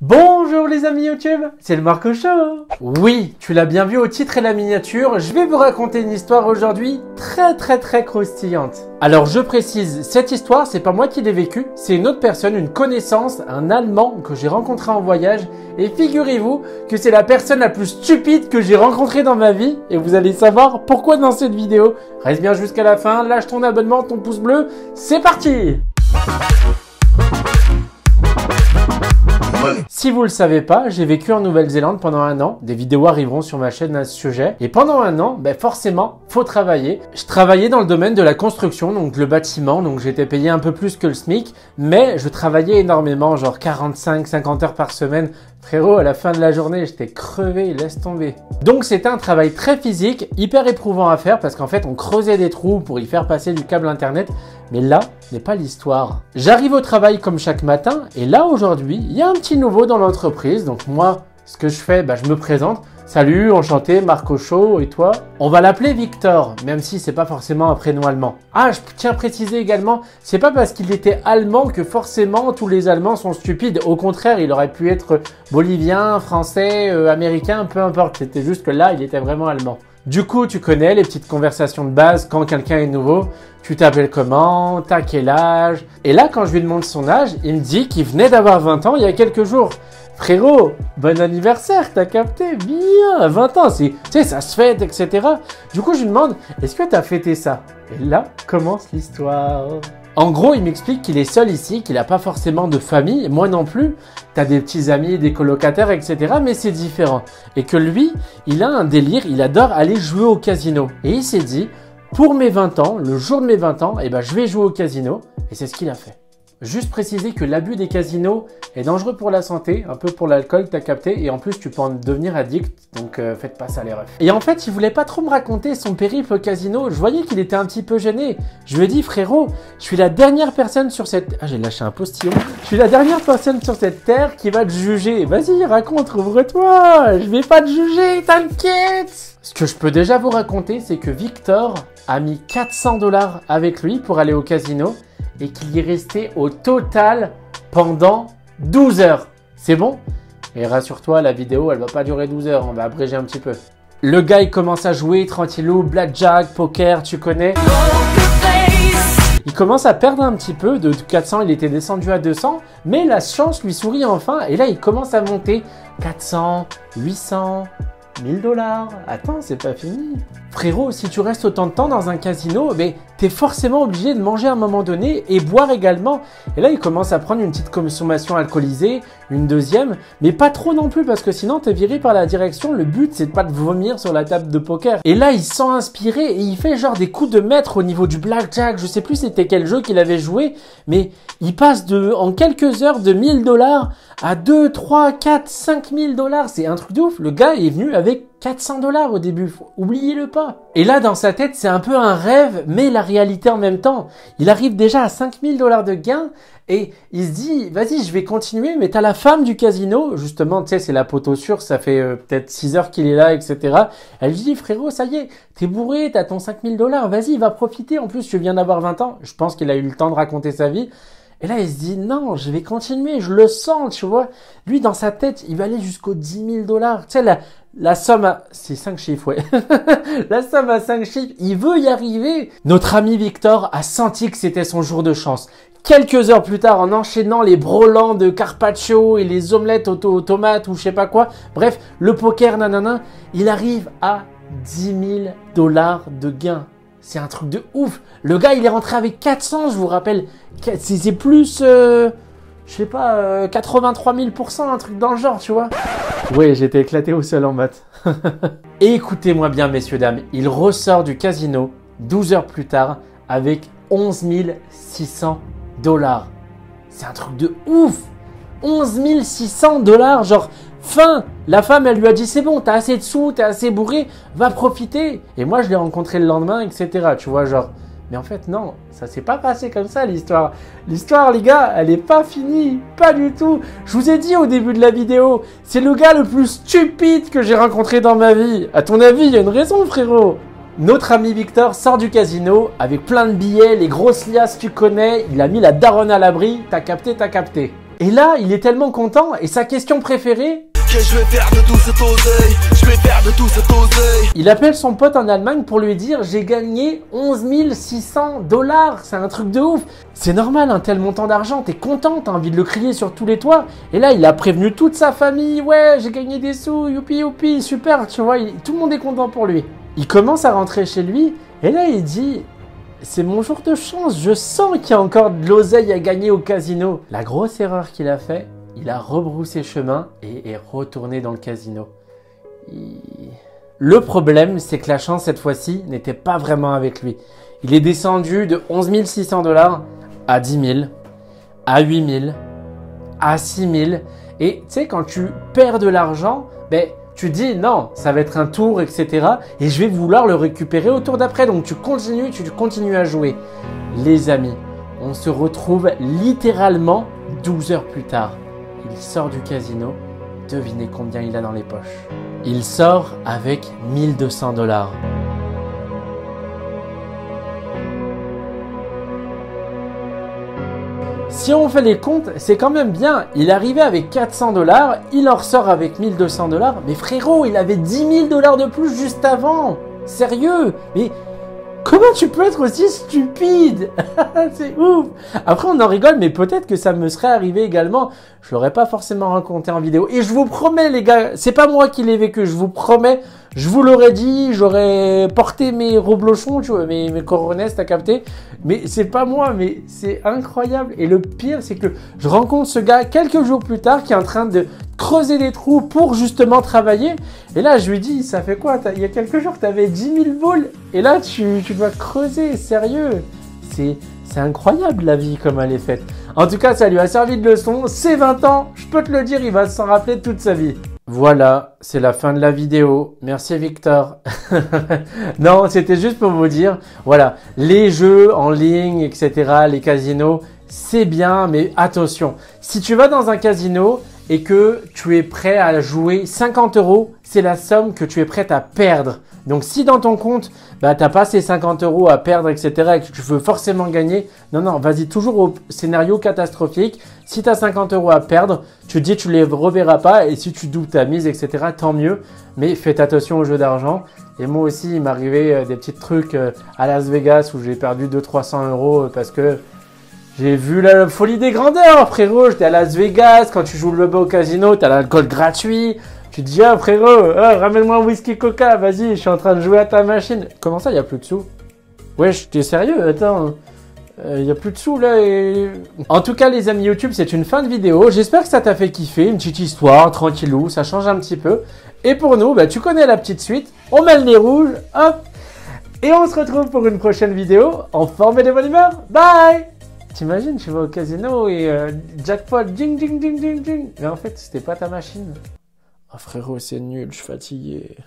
Bonjour les amis YouTube, c'est le Marco Show. Oui, tu l'as bien vu au titre et la miniature, je vais vous raconter une histoire aujourd'hui très croustillante. Alors je précise, cette histoire c'est pas moi qui l'ai vécue, c'est une autre personne, une connaissance, un Allemand que j'ai rencontré en voyage. Et figurez-vous que c'est la personne la plus stupide que j'ai rencontrée dans ma vie. Et vous allez savoir pourquoi dans cette vidéo. Reste bien jusqu'à la fin, lâche ton abonnement, ton pouce bleu, c'est parti! Si vous le savez pas, j'ai vécu en Nouvelle-Zélande pendant 1 an. Des vidéos arriveront sur ma chaîne à ce sujet. Et pendant 1 an, forcément, faut travailler. Je travaillais dans le domaine de la construction, donc le bâtiment. Donc j'étais payé un peu plus que le SMIC. Mais je travaillais énormément, genre 45-50 heures par semaine. Frérot, à la fin de la journée, j'étais crevé, laisse tomber. Donc c'était un travail très physique, hyper éprouvant à faire parce qu'en fait, on creusait des trous pour y faire passer du câble internet. Mais là n'est pas l'histoire. J'arrive au travail comme chaque matin et là aujourd'hui, il y a un petit nouveau dans l'entreprise. Donc moi, ce que je fais, je me présente. Salut, enchanté, Marco Show, et toi? On va l'appeler Victor, même si c'est pas forcément un prénom allemand. Ah, je tiens à préciser également, c'est pas parce qu'il était allemand que forcément tous les Allemands sont stupides. Au contraire, il aurait pu être bolivien, français, américain, peu importe. C'était juste que là, il était vraiment allemand. Du coup, tu connais les petites conversations de base quand quelqu'un est nouveau. Tu t'appelles comment? T'as quel âge? Et là, quand je lui demande son âge, il me dit qu'il venait d'avoir 20 ans il y a quelques jours. Frérot, bon anniversaire, t'as capté? Bien, 20 ans, tu sais, ça se fête, etc. Du coup, je lui demande, est-ce que t'as fêté ça? Et là, commence l'histoire. En gros, il m'explique qu'il est seul ici, qu'il n'a pas forcément de famille, moi non plus. T'as des petits amis, des colocataires, etc. Mais c'est différent. Et que lui, il a un délire, il adore aller jouer au casino. Et il s'est dit, pour mes 20 ans, le jour de mes 20 ans, je vais jouer au casino. Et c'est ce qu'il a fait. Juste préciser que l'abus des casinos est dangereux pour la santé, un peu pour l'alcool, t'as capté, et en plus tu peux en devenir addict, donc faites pas ça les refs. Et en fait, il voulait pas trop me raconter son périple au casino, je voyais qu'il était un petit peu gêné. Je lui ai dit, frérot, je suis la dernière personne sur cette... Ah, j'ai lâché un postillon. Je suis la dernière personne sur cette terre qui va te juger. Vas-y, raconte, ouvre-toi, je vais pas te juger, t'inquiète. Ce que je peux déjà vous raconter, c'est que Victor a mis 400 $ avec lui pour aller au casino, et qu'il y est resté au total pendant 12 heures. C'est bon? Et rassure-toi, la vidéo, elle va pas durer 12 heures, on va abréger un petit peu. Le gars, il commence à jouer tranquillou, blackjack, poker, tu connais. Il commence à perdre un petit peu, de 400, il était descendu à 200, mais la chance lui sourit enfin, et là, il commence à monter 400, 800... 1000 $. Attends, c'est pas fini. Frérot, si tu restes autant de temps dans un casino, t'es forcément obligé de manger à un moment donné et boire également. Et là, il commence à prendre une petite consommation alcoolisée, une deuxième, mais pas trop non plus parce que sinon t'es viré par la direction. Le but, c'est de pas te vomir sur la table de poker. Et là, il se sent inspiré et il fait genre des coups de maître au niveau du blackjack. Je sais plus c'était quel jeu qu'il avait joué, mais il passe en quelques heures de 1000 $ à 2, 3, 4, 5000 $. C'est un truc de ouf. Le gars est venu avec 400 $ au début, oubliez-le pas. Et là, dans sa tête, c'est un peu un rêve, mais la réalité en même temps. Il arrive déjà à 5000 $ de gains et il se dit, vas-y, je vais continuer, mais t'as la femme du casino, justement, tu sais, c'est la poteau sûre, ça fait peut-être 6 heures qu'il est là, etc. Elle lui dit, frérot, ça y est, t'es bourré, t'as ton 5000 $, vas-y, va profiter, en plus, tu viens d'avoir 20 ans. Je pense qu'il a eu le temps de raconter sa vie. Et là, il se dit, non, je vais continuer, je le sens, tu vois. Lui, dans sa tête, il va aller jusqu'aux 10 000 $. Tu sais, la somme c'est 5 chiffres, ouais. La somme à 5 chiffres, il veut y arriver. Notre ami Victor a senti que c'était son jour de chance. Quelques heures plus tard, en enchaînant les brolans de carpaccio et les omelettes aux tomates ou je sais pas quoi, bref, le poker, nanana, il arrive à 10 000 $ de gains. C'est un truc de ouf. Le gars, il est rentré avec 400, je vous rappelle. C'est plus, je sais pas, 83 000%, un truc dans le genre, tu vois. Ouais, j'étais éclaté au sol en maths. Et écoutez-moi bien, messieurs, dames. Il ressort du casino 12 heures plus tard avec 11 600 $. C'est un truc de ouf. 11 600 $, genre... Fin, la femme, elle lui a dit, c'est bon, t'as assez de sous, t'es assez bourré, va profiter. Et moi, je l'ai rencontré le lendemain, etc. Tu vois, genre, mais en fait, non, ça s'est pas passé comme ça, l'histoire. L'histoire, les gars, elle est pas finie, pas du tout. Je vous ai dit au début de la vidéo, c'est le gars le plus stupide que j'ai rencontré dans ma vie. À ton avis, il y a une raison, frérot. Notre ami Victor sort du casino avec plein de billets, les grosses liasses, tu connais. Il a mis la daronne à l'abri, t'as capté, t'as capté. Et là, il est tellement content et sa question préférée... Qu'est-ce que je vais faire de tout cet oseille? Je vais faire de tout cet oseille. Il appelle son pote en Allemagne pour lui dire j'ai gagné 11 600 $. C'est un truc de ouf. C'est normal, un tel montant d'argent, t'es content, t'as envie de le crier sur tous les toits. Et là, il a prévenu toute sa famille. Ouais, j'ai gagné des sous, youpi youpi, super, tu vois, tout le monde est content pour lui. Il commence à rentrer chez lui et là, il dit... C'est mon jour de chance, je sens qu'il y a encore de l'oseille à gagner au casino. La grosse erreur qu'il a fait, il a rebroussé chemin et est retourné dans le casino. Le problème, c'est que la chance cette fois-ci n'était pas vraiment avec lui. Il est descendu de 11 600 $ à 10 000, à 8 000, à 6 000. Et tu sais, quand tu perds de l'argent, ben... tu dis non, ça va être un tour, etc. Et je vais vouloir le récupérer au tour d'après. Donc tu continues à jouer. Les amis, on se retrouve littéralement 12 heures plus tard. Il sort du casino. Devinez combien il a dans les poches. Il sort avec 1 200 $. Si on fait les comptes, c'est quand même bien. Il arrivait avec 400 $, il en ressort avec 1 200 $. Mais frérot, il avait 10 000 $ de plus juste avant. Sérieux? Mais comment tu peux être aussi stupide? C'est ouf. Après, on en rigole, mais peut-être que ça me serait arrivé également. Je l'aurais pas forcément raconté en vidéo. Et je vous promets, les gars, c'est pas moi qui l'ai vécu. Je vous promets, je vous l'aurais dit, j'aurais porté mes reblochons, tu vois, mes coronesses, t'as capté. Mais c'est pas moi, mais c'est incroyable. Et le pire, c'est que je rencontre ce gars quelques jours plus tard qui est en train de creuser des trous pour justement travailler. Et là, je lui dis, ça fait quoi? Il y a quelques jours, tu avais 10 000 boules. Et là, tu dois creuser, sérieux. C'est incroyable la vie comme elle est faite. En tout cas, ça lui a servi de leçon. C'est 20 ans, je peux te le dire, il va s'en rappeler toute sa vie. Voilà, c'est la fin de la vidéo. Merci Victor. Non, c'était juste pour vous dire, voilà, les jeux en ligne, etc., les casinos, c'est bien, mais attention. Si tu vas dans un casino et que tu es prêt à jouer 50 €, c'est la somme que tu es prêt à perdre. Donc si dans ton compte, bah, tu n'as pas ces 50 € à perdre, etc., et que tu veux forcément gagner, non, vas-y toujours au scénario catastrophique. Si tu as 50 € à perdre, tu te dis tu les reverras pas, et si tu doubles ta mise, etc., tant mieux. Mais faites attention aux jeux d'argent. Et moi aussi, il m'arrivait des petits trucs à Las Vegas où j'ai perdu 200-300 € parce que j'ai vu la folie des grandeurs, frérot. J'étais à Las Vegas, quand tu joues le bas au casino, tu as l'alcool gratuit. Tu te dis, ah frérot, ramène-moi un whisky coca, vas-y, je suis en train de jouer à ta machine. Comment ça, il n'y a plus de sous? Wesh, t'es sérieux? Attends, il n'y a plus de sous là. En tout cas, les amis YouTube, c'est une fin de vidéo. J'espère que ça t'a fait kiffer, une petite histoire, tranquillou, ça change un petit peu. Et pour nous, bah, tu connais la petite suite, on met le nez rouge, hop. Et on se retrouve pour une prochaine vidéo, en forme et de bonne humeur. Bye! T'imagines, tu vas au casino et jackpot, ding, ding, ding, ding, ding. Mais en fait, c'était pas ta machine. Ah frérot, c'est nul, je suis fatigué.